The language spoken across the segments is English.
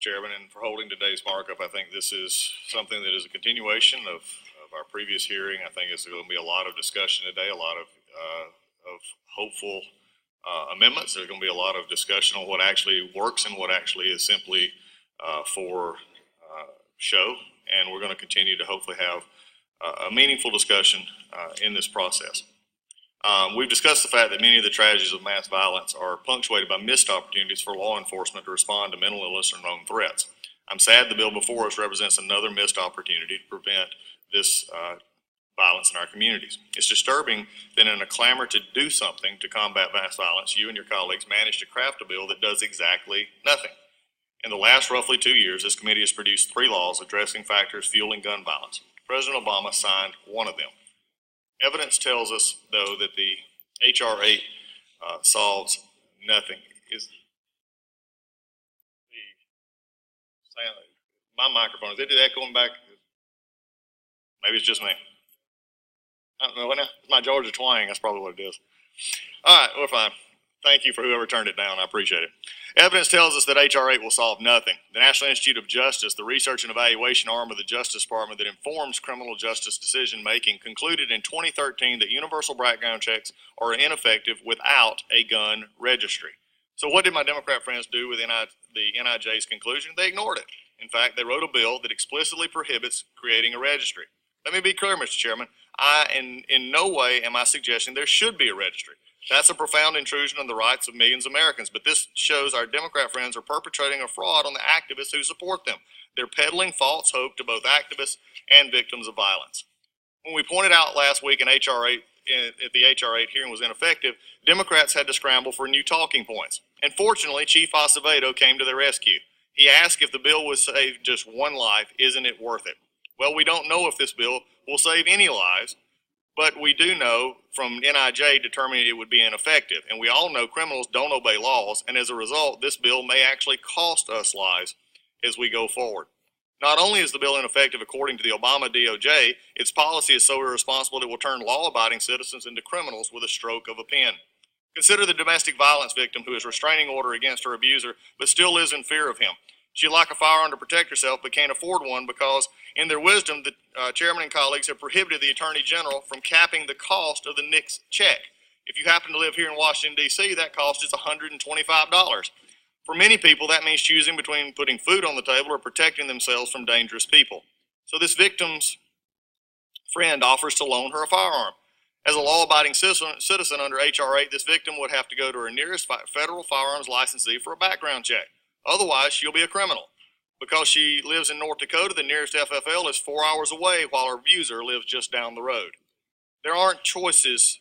Chairman, and for holding today's markup. I think this is something that is a continuation of our previous hearing. I think it's going to be a lot of discussion today, a lot of hopeful amendments. There's going to be a lot of discussion on what actually works and what actually is simply for show. And we're going to continue to hopefully have a meaningful discussion in this process. We've discussed the fact that many of the tragedies of mass violence are punctuated by missed opportunities for law enforcement to respond to mental illness or known threats. I'm sad the bill before us represents another missed opportunity to prevent this violence in our communities. It's disturbing that in a clamor to do something to combat mass violence, you and your colleagues managed to craft a bill that does exactly nothing. In the last roughly 2 years, this committee has produced 3 laws addressing factors fueling gun violence. President Obama signed one of them. Evidence tells us, though, that the H.R. 8 solves nothing. Is my microphone, is it echoing back? Maybe it's just me. I don't know. It's my Georgia twang. That's probably what it is. All right, we're fine. Thank you for whoever turned it down. I appreciate it. Evidence tells us that H.R. 8 will solve nothing. The National Institute of Justice, the research and evaluation arm of the Justice Department that informs criminal justice decision-making, concluded in 2013 that universal background checks are ineffective without a gun registry. So what did my Democrat friends do with the NIJ's conclusion? They ignored it. In fact, they wrote a bill that explicitly prohibits creating a registry. Let me be clear, Mr. Chairman. In no way am I suggesting there should be a registry. That's a profound intrusion on the rights of millions of Americans, but this shows our Democrat friends are perpetrating a fraud on the activists who support them. They're peddling false hope to both activists and victims of violence. When we pointed out last week in H.R. 8, if the H.R. 8 hearing was ineffective, Democrats had to scramble for new talking points. And fortunately, Chief Acevedo came to their rescue. He asked if the bill would save just one life, isn't it worth it? Well, we don't know if this bill will save any lives, but we do know from NIJ determining it would be ineffective. And we all know criminals don't obey laws, and as a result, this bill may actually cost us lives as we go forward. Not only is the bill ineffective according to the Obama DOJ, its policy is so irresponsible it will turn law-abiding citizens into criminals with a stroke of a pen. Consider the domestic violence victim who has restraining order against her abuser but still lives in fear of him. She'd like a firearm to protect herself but can't afford one because, in their wisdom, the chairman and colleagues have prohibited the Attorney General from capping the cost of the NICS check. If you happen to live here in Washington, D.C., that cost is $125. For many people, that means choosing between putting food on the table or protecting themselves from dangerous people. So this victim's friend offers to loan her a firearm. As a law-abiding citizen under H.R. 8, this victim would have to go to her nearest federal firearms licensee for a background check. Otherwise, she'll be a criminal. Because she lives in North Dakota, the nearest FFL is 4 hours away while her abuser lives just down the road. There aren't choices.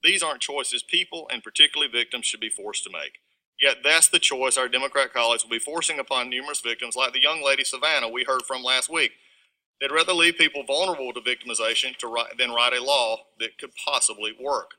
These aren't choices people, and particularly victims, should be forced to make. Yet that's the choice our Democrat colleagues will be forcing upon numerous victims like the young lady Savannah we heard from last week. They'd rather leave people vulnerable to victimization than write a law that could possibly work.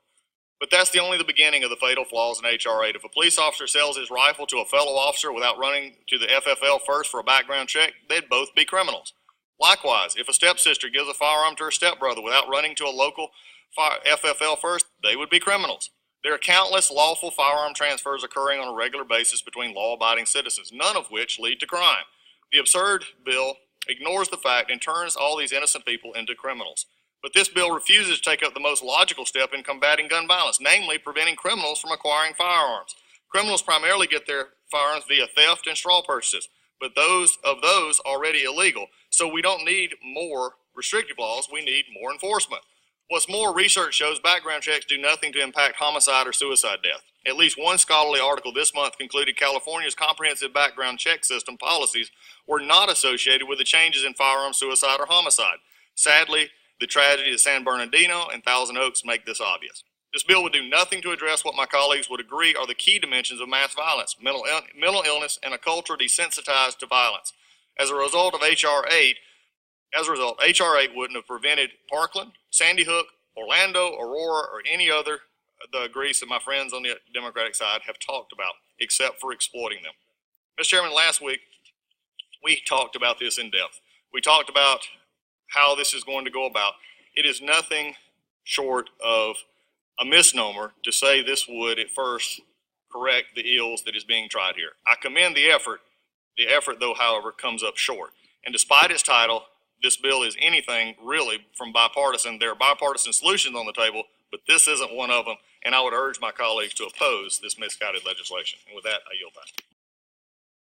But that's only the beginning of the fatal flaws in H.R. 8. If a police officer sells his rifle to a fellow officer without running to the FFL first for a background check, they'd both be criminals. Likewise, if a stepsister gives a firearm to her stepbrother without running to a local FFL first, they would be criminals. There are countless lawful firearm transfers occurring on a regular basis between law-abiding citizens, none of which lead to crime. The absurd bill ignores the fact and turns all these innocent people into criminals. But this bill refuses to take up the most logical step in combating gun violence, namely preventing criminals from acquiring firearms. Criminals primarily get their firearms via theft and straw purchases, but those already illegal. So we don't need more restrictive laws, we need more enforcement. What's more, research shows background checks do nothing to impact homicide or suicide death. At least one scholarly article this month concluded California's comprehensive background check system policies were not associated with the changes in firearm suicide or homicide. Sadly, the tragedy at San Bernardino and Thousand Oaks make this obvious. This bill would do nothing to address what my colleagues would agree are the key dimensions of mass violence, mental illness, and a culture desensitized to violence. As a result, H.R. 8 wouldn't have prevented Parkland, Sandy Hook, Orlando, Aurora, or any other the Greece that my friends on the Democratic side have talked about, except for exploiting them. Mr. Chairman, last week we talked about this in depth. We talked about how this is going to go about. It is nothing short of a misnomer to say this would at first correct the ills that is being tried here. I commend the effort, The effort, though, however, comes up short. And despite its title, this bill is anything really from bipartisan. There are bipartisan solutions on the table, but this isn't one of them. And I would urge my colleagues to oppose this misguided legislation. And with that, I yield back.